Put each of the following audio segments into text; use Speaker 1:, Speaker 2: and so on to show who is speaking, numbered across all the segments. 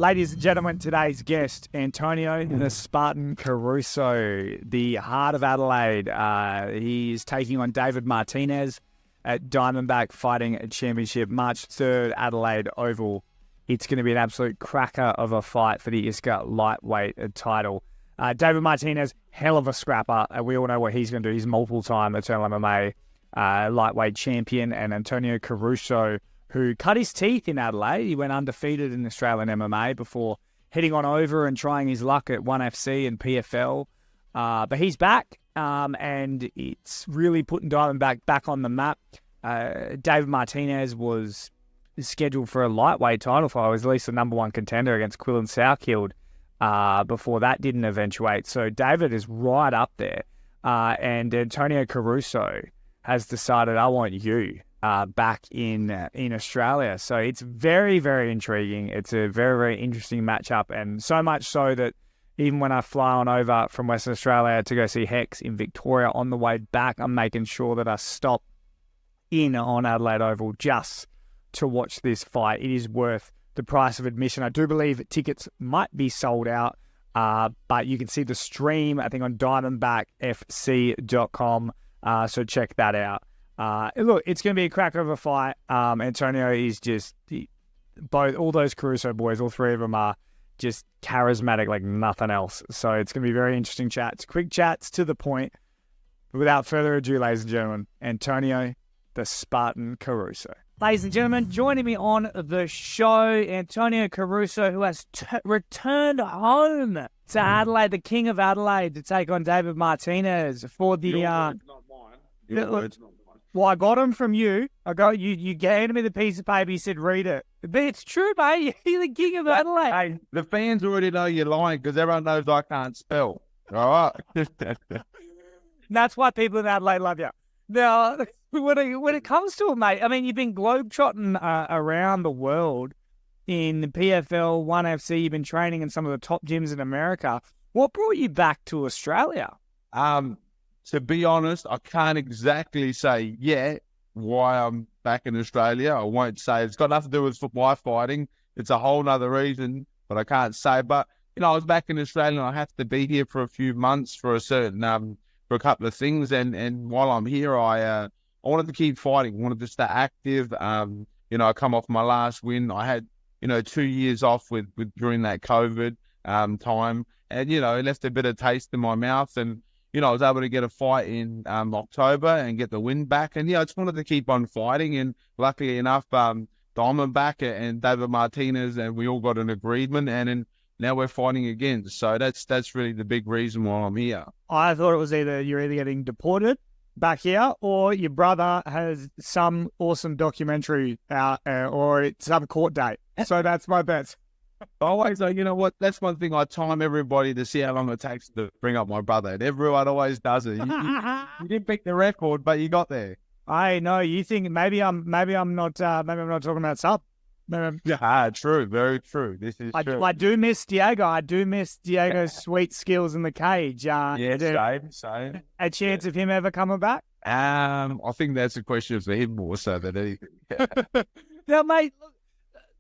Speaker 1: Ladies and gentlemen, today's guest, Antonio the Saprtan Caruso, the heart of Adelaide. He's taking on David Martinez at Diamondback Fighting Championship, March 3rd, Adelaide Oval. It's going to be an absolute cracker of a fight for the ISCA lightweight title. David Martinez, hell of a scrapper. We all know what he's going to do. He's multiple-time Eternal MMA lightweight champion. And Antonio Caruso, who cut his teeth in Adelaide. He went undefeated in Australian MMA before heading on over and trying his luck at 1FC and PFL. But he's back, and it's really putting Diamondback back on the map. David Martinez was scheduled for a lightweight title fight. He was at least the number one contender against Quillan Southkield before that didn't eventuate. So David is right up there. And Antonio Caruso has decided, I want you back in Australia. So it's very, very intriguing. It's a very, very interesting matchup, and so much so that even when I fly on over from Western Australia to go see Hex in Victoria, on the way back, I'm making sure that I stop in on Adelaide Oval just to watch this fight. It is worth the price of admission. I do believe tickets might be sold out, but you can see the stream, I think, on diamondbackfc.com, so check that out. Look, it's going to be a cracker of a fight. Antonio is just all those Caruso boys, all three of them are just charismatic like nothing else. So it's going to be very interesting chats, quick chats to the point. But without further ado, ladies and gentlemen, Antonio the Saprtan Caruso. Ladies and gentlemen, joining me on the show, Antonio Caruso, who has returned home to Adelaide, the King of Adelaide, to take on David Martinez for the.
Speaker 2: Your words, not mine. Your words, not mine.
Speaker 1: Well, I got him from you. You gave me the piece of paper. You said, read it. But it's true, mate. You're the King of Adelaide.
Speaker 2: Hey, the fans already know you're lying because everyone knows I can't spell. All right.
Speaker 1: That's why people in Adelaide love you. Now, when it comes to it, mate, I mean, you've been globetrotting around the world in the PFL, 1FC. You've been training in some of the top gyms in America. What brought you back to Australia?
Speaker 2: To be honest, I can't exactly say yet why I'm back in Australia. I won't say. It's got nothing to do with my fighting. It's a whole other reason, but I can't say. But, I was back in Australia and I have to be here for a few months for a certain, for a couple of things. And while I'm here, I wanted to keep fighting, wanted to stay active. I come off my last win. I had, 2 years off with during that COVID time. And, it left a bit of taste in my mouth. And, I was able to get a fight in October and get the win back. And, I just wanted to keep on fighting. And luckily enough, Diamondback and David Martinez, and we all got an agreement. And now we're fighting again. So that's really the big reason why I'm here.
Speaker 1: I thought it was you're either getting deported back here or your brother has some awesome documentary out or it's some court date. So that's my bet.
Speaker 2: Always, you know what? That's one thing I time everybody to see how long it takes to bring up my brother. And everyone always does it. You didn't pick the record, but you got there.
Speaker 1: I know. You think maybe I'm not talking about sub.
Speaker 2: True, very true. This is true.
Speaker 1: I do miss Diego. I do miss Diego's sweet skills in the cage.
Speaker 2: Same.
Speaker 1: A chance of him ever coming back?
Speaker 2: I think that's a question for him more so than anything.
Speaker 1: Now, mate, look,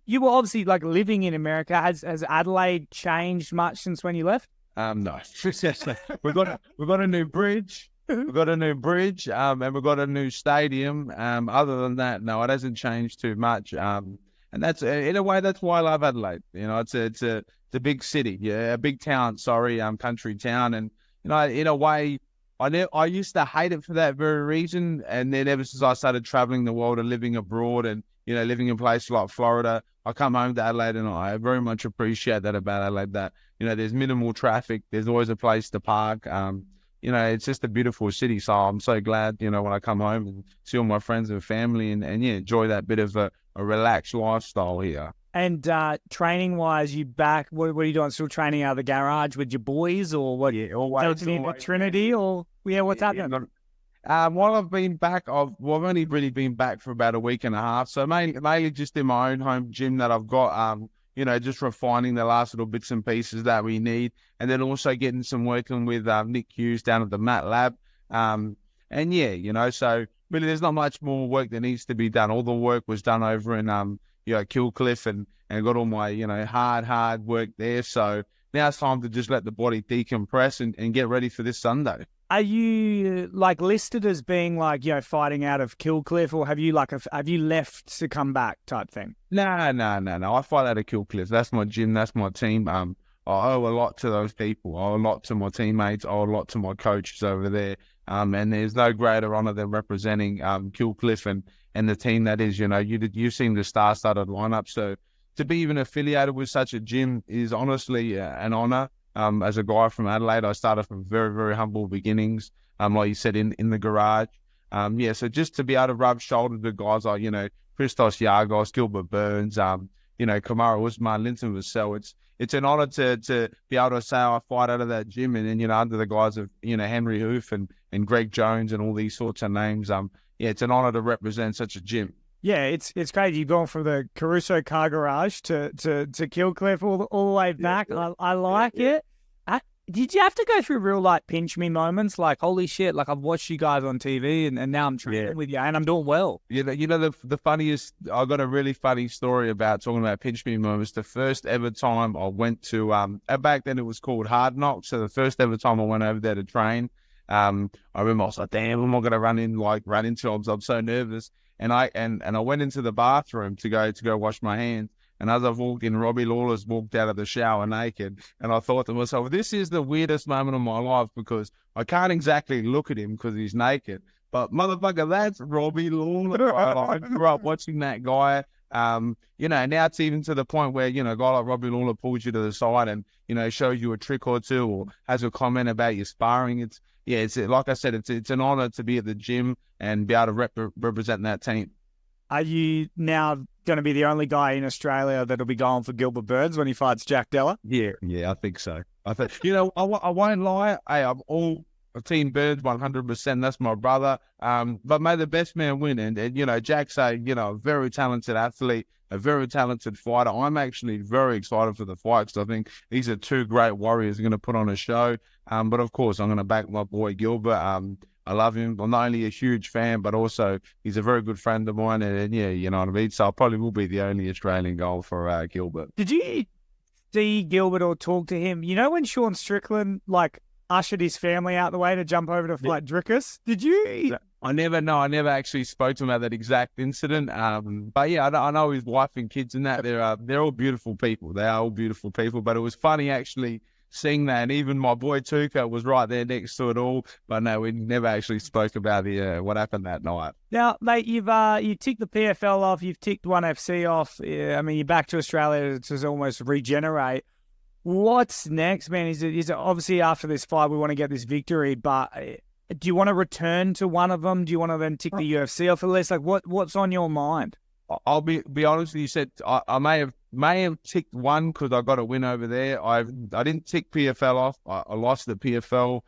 Speaker 1: you were obviously living in America. Has Adelaide changed much since when you left?
Speaker 2: No. We've got a new bridge. We've got a new bridge, and we've got a new stadium. Other than that, no, it hasn't changed too much. And that's in a way that's why I love Adelaide. It's a big city, a big town. Country town, and in a way, I used to hate it for that very reason. And then ever since I started traveling the world and living abroad, and living in places like Florida, I come home to Adelaide, and I very much appreciate that about Adelaide. That there's minimal traffic. There's always a place to park. It's just a beautiful city. So I'm so glad, when I come home and see all my friends and family and enjoy that bit of a relaxed lifestyle here.
Speaker 1: And training-wise, you back, what are you doing? Still training out of the garage with your boys or what?
Speaker 2: Yeah, always.
Speaker 1: Trinity or, what's happening?
Speaker 2: While I've been back, I've only really been back for about a week and a half. So mainly just in my own home gym that I've got, just refining the last little bits and pieces that we need. And then also getting some working with Nick Hughes down at the Mat Lab. So really there's not much more work that needs to be done. All the work was done over in Killcliff and got all my, hard work there. So now it's time to just let the body decompress and get ready for this Sunday.
Speaker 1: Are you listed as being fighting out of Killcliff, or have you have you left to come back type thing?
Speaker 2: No. I fight out of Killcliff. That's my gym. That's my team. I owe a lot to those people. I owe a lot to my teammates. I owe a lot to my coaches over there. And there's no greater honour than representing Killcliff and the team that is. You've seen the star-studded lineup. So to be even affiliated with such a gym is honestly an honour. As a guy from Adelaide, I started from very, very humble beginnings. Like you said, in the garage. So just to be able to rub shoulders with guys like, Christos Yargos, Gilbert Burns, Kamara Usman, Linton Vassell, it's an honour to be able to say I fight out of that gym and then, under the guys of, Henry Hoof and Greg Jones and all these sorts of names. It's an honour to represent such a gym.
Speaker 1: Yeah, it's crazy. You've gone from the Caruso car garage to Killcliff all the way back. I like it. Did you have to go through real pinch me moments? Holy shit, I've watched you guys on TV and now I'm training with you and I'm doing well.
Speaker 2: The funniest, I got a really funny story about talking about pinch me moments. The first ever time I went to, back then it was called Hard Knock. So the first ever time I went over there to train, I remember I was like, damn, am I going to run into him? I'm so nervous. And I went into the bathroom to go wash my hands. And as I've walked in, Robbie Lawler's walked out of the shower naked. And I thought to myself, this is the weirdest moment of my life because I can't exactly look at him because he's naked. But motherfucker, that's Robbie Lawler. I grew up watching that guy. Now it's even to the point where, a guy like Robbie Lawler pulls you to the side and, shows you a trick or two or has a comment about your sparring. It's like I said, it's an honour to be at the gym and be able to represent that team.
Speaker 1: Are you now going to be the only guy in Australia that'll be going for Gilbert Burns when he fights Jack Della?
Speaker 2: Yeah, I think so. I won't lie. Hey, I'm all Team Burns 100%. That's my brother. But may the best man win. And Jack's a very talented athlete, a very talented fighter. I'm actually very excited for the fight because I think these are two great warriors going to put on a show. But of course, I'm going to back my boy Gilbert. I love him. I'm not only a huge fan, but also he's a very good friend of mine. And you know what I mean? So I probably will be the only Australian goal for Gilbert.
Speaker 1: Did you see Gilbert or talk to him? When Sean Strickland, ushered his family out the way to jump over to fight Drickus? Did you?
Speaker 2: I never actually spoke to him about that exact incident. But yeah, I know his wife and kids and that. They're all beautiful people. They are all beautiful people. But it was funny actually seeing that, and even my boy Tuka was right there next to it all. But no, we never actually spoke about what happened that night.
Speaker 1: Now, mate, you ticked the PFL off, you've ticked 1FC off. You're back to Australia to almost regenerate. What's next, man? Is it obviously after this fight we want to get this victory, but do you want to return to one of them? Do you want to then tick the UFC off the list? What's on your mind?
Speaker 2: I'll be honest with you. Said I may have ticked one because I got a win over there. I didn't tick PFL off. I lost the PFL,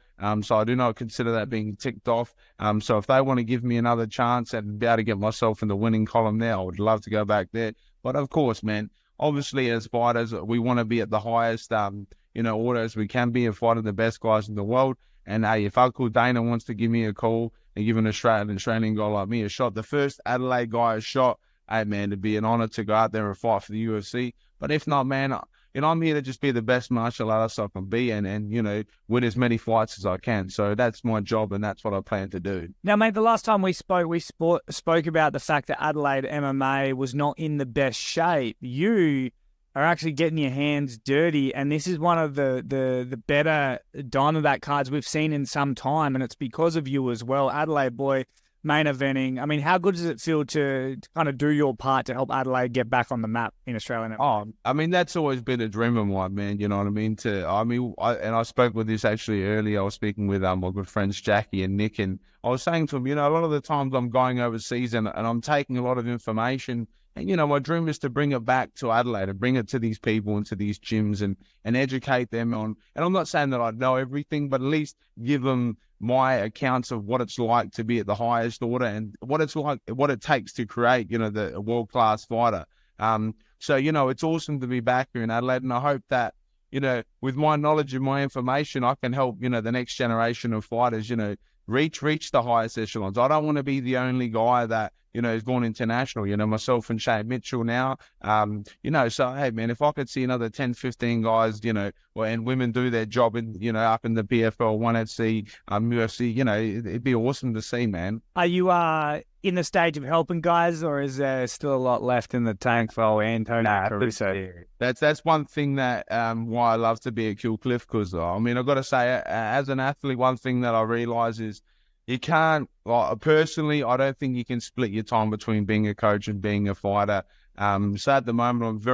Speaker 2: so I do not consider that being ticked off. So if they want to give me another chance and be able to get myself in the winning column there, I would love to go back there. But of course, man, obviously as fighters, we want to be at the highest order as we can be and fighting the best guys in the world. And hey, if Uncle Dana wants to give me a call and give an Australian guy like me a shot, the first Adelaide guy a shot, hey, man, it'd be an honour to go out there and fight for the UFC. But if not, man, I'm here to just be the best martial artist I can be and win as many fights as I can. So that's my job and that's what I plan to do.
Speaker 1: Now, mate, the last time we spoke about the fact that Adelaide MMA was not in the best shape. You are actually getting your hands dirty, and this is one of the better Diamondback cards we've seen in some time, and it's because of you as well. Adelaide boy, main eventing. I mean, how good does it feel to kind of do your part to help Adelaide get back on the map in Australia?
Speaker 2: That's always been a dream of mine, man. You know what I mean? I spoke with this actually earlier. I was speaking with my good friends Jackie and Nick, and I was saying to them, a lot of the times I'm going overseas and I'm taking a lot of information. And, my dream is to bring it back to Adelaide and bring it to these people and to these gyms and educate them on. And I'm not saying that I know everything, but at least give them my accounts of what it's like to be at the highest order and what it's like, what it takes to create, a world-class fighter. So, it's awesome to be back here in Adelaide. And I hope that, with my knowledge and my information, I can help, the next generation of fighters, reach the highest echelons. I don't want to be the only guy that, has gone international, myself and Shane Mitchell now, so, hey, man, if I could see another 10, 15 guys, and women do their job in, up in the PFL, 1FC, UFC, it'd be awesome to see, man.
Speaker 1: Are you in the stage of helping guys, or is there still a lot left in the tank for Antonio Caruso?
Speaker 2: That's one thing that why I love to be at Kilcliff, because, I've got to say, as an athlete, one thing that I realise is you can't, personally, I don't think you can split your time between being a coach and being a fighter. So at the moment,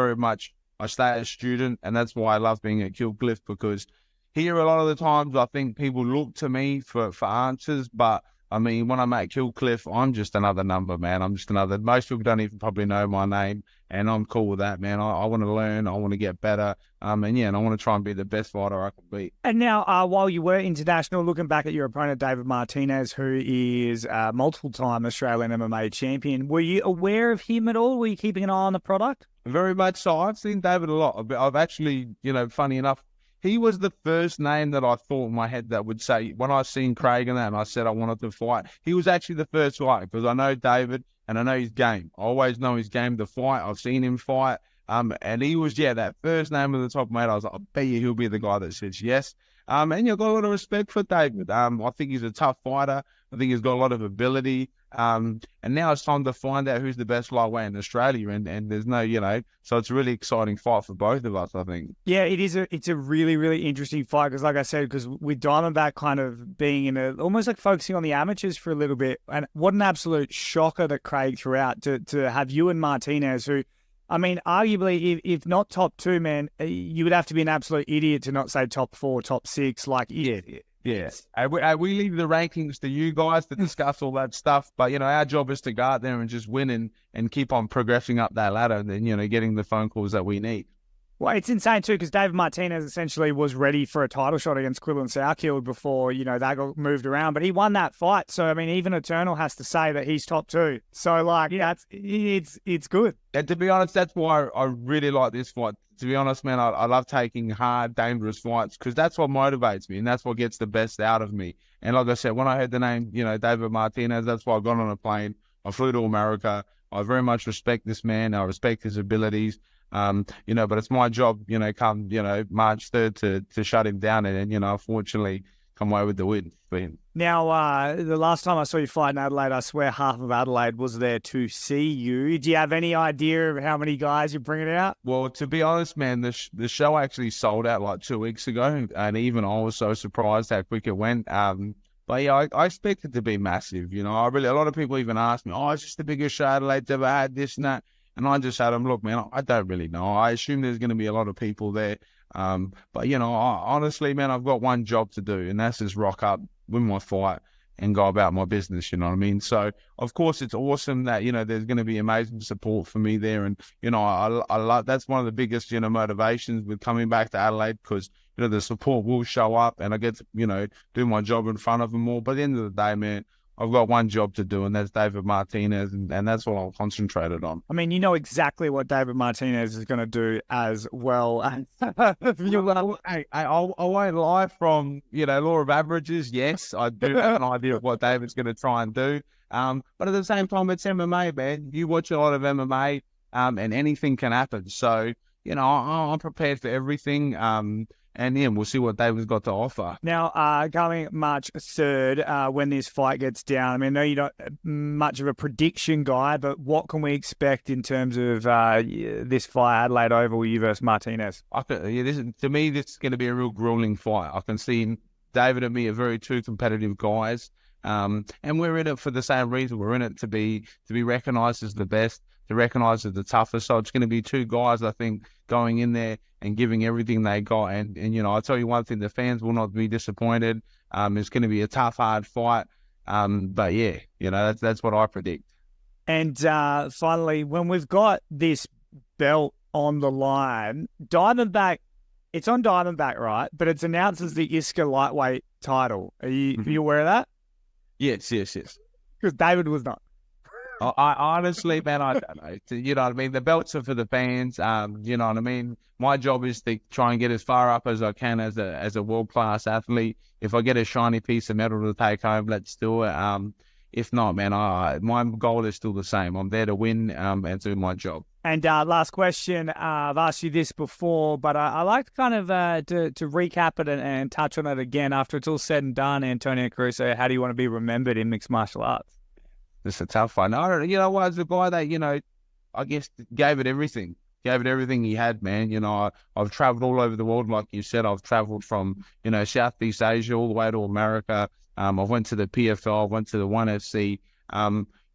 Speaker 2: I stay a student, and that's why I love being at Kilcliff, because here a lot of the times I think people look to me for answers, but when I'm at Kilcliff, I'm just another number, man. Most people don't even probably know my name, and I'm cool with that, man. I want to learn, I want to get better, and I want to try and be the best fighter I can be.
Speaker 1: And now, while you were international, looking back at your opponent, David Martinez, who is a multiple-time Australian MMA champion, were you aware of him at all? Were you keeping an eye on the product?
Speaker 2: Very much so. I've seen David a lot. I've actually, funny enough, he was the first name that I thought in my head that would say, when I seen Craig and that, and I said I wanted to fight, he was actually the first guy, because I know David and I know his game. I always know his game to fight. I've seen him fight. And he was, that first name at the top, mate. I was like, I bet you he'll be the guy that says yes. And you've got a lot of respect for David. I think he's a tough fighter. I think he's got a lot of ability. And now it's time to find out who's the best lightweight in Australia. And there's no, so it's a really exciting fight for both of us, I think.
Speaker 1: Yeah, it's a really, really interesting fight, because like I said, because with Diamondback kind of being in almost like focusing on the amateurs for a little bit, and what an absolute shocker that Craig threw out to have you and Martinez, who, arguably, if not top two, man, you would have to be an absolute idiot to not say top four, top six.
Speaker 2: Yes. We leave the rankings to you guys to discuss all that stuff. But, our job is to go out there and just win and keep on progressing up that ladder and then, getting the phone calls that we need.
Speaker 1: Well, it's insane too, because David Martinez essentially was ready for a title shot against Quillan Sourkill before, that got moved around. But he won that fight. So, even Eternal has to say that he's top two. So, it's good.
Speaker 2: And to be honest, that's why I really like this fight. To be honest, man, I love taking hard, dangerous fights, because that's what motivates me and that's what gets the best out of me. And like I said, when I heard the name, David Martinez, that's why I got on a plane. I flew to America. I very much respect this man. I respect his abilities. But it's my job, come, March 3rd to shut him down and unfortunately come away with the win for him.
Speaker 1: Now, the last time I saw you fight in Adelaide, I swear half of Adelaide was there to see you. Do you have any idea of how many guys you're bringing out?
Speaker 2: Well, to be honest, man, the show actually sold out like 2 weeks ago, and even I was so surprised how quick it went. But yeah, I expect it to be massive. A lot of people even ask me, it's just the biggest show Adelaide's ever had, this and that. And I just had them, look, man, I don't really know. I assume there's going to be a lot of people there. But, honestly, man, I've got one job to do, and that's just rock up, win my fight, and go about my business, you know what I mean? So, of course, it's awesome that, there's going to be amazing support for me there. And, I love, that's one of the biggest, motivations with coming back to Adelaide, because, the support will show up and I get to, do my job in front of them all. But at the end of the day, man, I've got one job to do, and that's David Martinez, and that's what I'm concentrated on.
Speaker 1: You know exactly what David Martinez is going to do as well.
Speaker 2: I won't lie, from, law of averages, yes, I do have an idea of what David's going to try and do. But at the same time, it's MMA, man. You watch a lot of MMA, and anything can happen. So, I'm prepared for everything. And yeah, we'll see what David's got to offer.
Speaker 1: Now, going March 3rd, when this fight gets down, I know you're not much of a prediction guy, but what can we expect in terms of this fight, Adelaide Oval, you versus Martinez?
Speaker 2: To me, this is going to be a real grueling fight. I can see David and me are very two competitive guys, and we're in it for the same reason. We're in it to be recognised as the best, to recognise as the toughest. So it's going to be two guys, I think, going in there and giving everything they got. And I'll tell you one thing, the fans will not be disappointed. It's going to be a tough, hard fight. But yeah, that's what I predict.
Speaker 1: And finally, when we've got this belt on the line, Diamondback, it's on Diamondback, right? But it's announced as the ISCA lightweight title. Are you aware of that?
Speaker 2: Yes.
Speaker 1: Because David was not.
Speaker 2: I honestly, man, I don't know. You know what I mean? The belts are for the fans. You know what I mean? My job is to try and get as far up as I can as a world-class athlete. If I get a shiny piece of metal to take home, let's do it. If not, man, my goal is still the same. I'm there to win and do my job.
Speaker 1: And last question, I've asked you this before, but I like to kind of to recap it and touch on it again after it's all said and done. Antonio Caruso, how do you want to be remembered in mixed martial arts?
Speaker 2: It's a tough one. I don't, you know, I was a guy that, you know, I guess gave it everything he had, man. You know, I've traveled all over the world, like you said. I've traveled from, you know, Southeast Asia all the way to America. I went to the PFL, I went to the 1FC.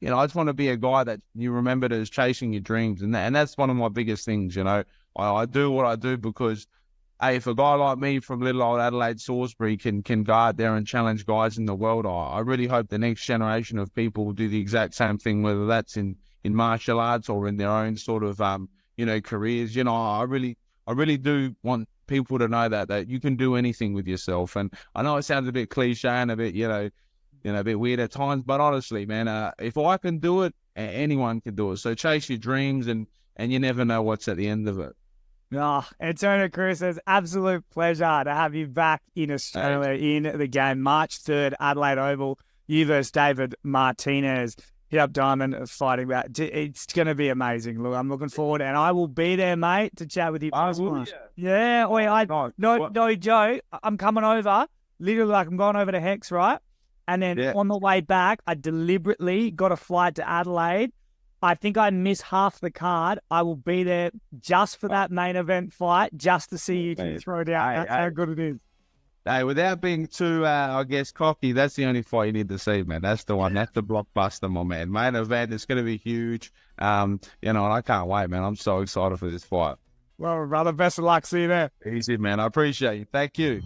Speaker 2: You know, I just want to be a guy that you remembered as chasing your dreams. And that's one of my biggest things, you know. I do what I do because, hey, if a guy like me from little old Adelaide Salisbury can go out there and challenge guys in the world, I really hope the next generation of people will do the exact same thing, whether that's in martial arts or in their own sort of, you know, careers. You know, I really do want people to know that you can do anything with yourself. And I know it sounds a bit cliche and a bit, you know, a bit weird at times, but honestly, man, if I can do it, anyone can do it. So chase your dreams, and you never know what's at the end of it.
Speaker 1: Antonio Caruso, it's an absolute pleasure to have you back in Australia in the game. March 3rd, Adelaide Oval, you versus David Martinez. Hit up Diamond fighting back. It's going to be amazing. Look, I'm looking forward, and I will be there, mate, to chat with you. Yeah. No joke. I'm coming over, literally, like I'm going over to Hex, right? And then on the way back, I deliberately got a flight to Adelaide. I think I missed half the card. I will be there just for that main event fight, just to see you two throw down. That's how good it is.
Speaker 2: Hey, without being too, I guess, cocky, that's the only fight you need to see, man. That's the one. That's the blockbuster, my man. Main event, it's going to be huge. You know, and I can't wait, man. I'm so excited for this fight.
Speaker 1: Well, brother, best of luck. See you there.
Speaker 2: Easy, man. I appreciate you. Thank you.